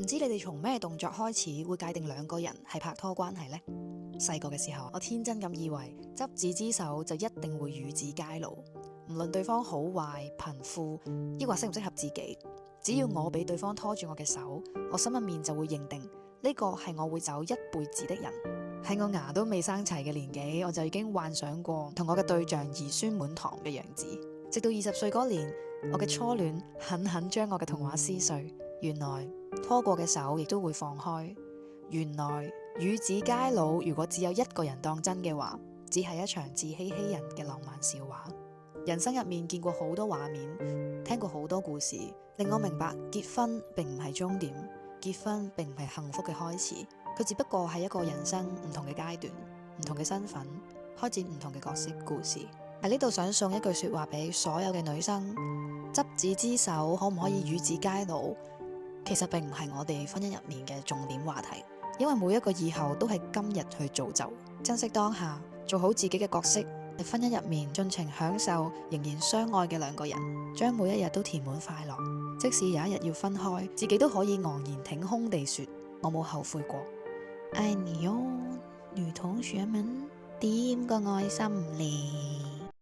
知你哋從咩動作開始會界定兩個人係拍拖關係呢？細個嘅時候，我天真咁以為執子之手就一定會與子偕老，唔論對方好壞、貧富，抑或適唔適合自己，只要我俾對方拖住我嘅手，我心入面就會認定呢個係我會走一輩子的人。喺我牙都未生齊嘅年紀，我就已經幻想過同我嘅對象兒孫滿堂嘅樣子。直到20歲嗰年，我嘅初戀狠狠將我嘅童話撕碎。原來拖過嘅手亦都會放開，原來與子偕老如果只有一個人當真嘅話，只係一場自欺欺人嘅浪漫笑話。人生入面見過好多畫面，聽過好多故事，令我明白結婚並唔係終點，結婚並唔係幸福嘅開始，佢只不過係一個人生唔同嘅階段，唔同嘅身份，開展唔同嘅角色故事。喺呢度想送一句說話俾所有嘅女生：執子之手可唔可以與子偕老？其實並唔係我哋婚姻入面嘅重點話題，因為每一個以後都係今日去造就，珍惜當下，做好自己嘅角色，喺婚姻入面盡情享受仍然相愛嘅兩個人，將每一日都填滿快樂。即使有一日要分開，自己都可以昂然挺胸地說：我冇後悔過。愛你喲，女同學們，點個愛心嚟！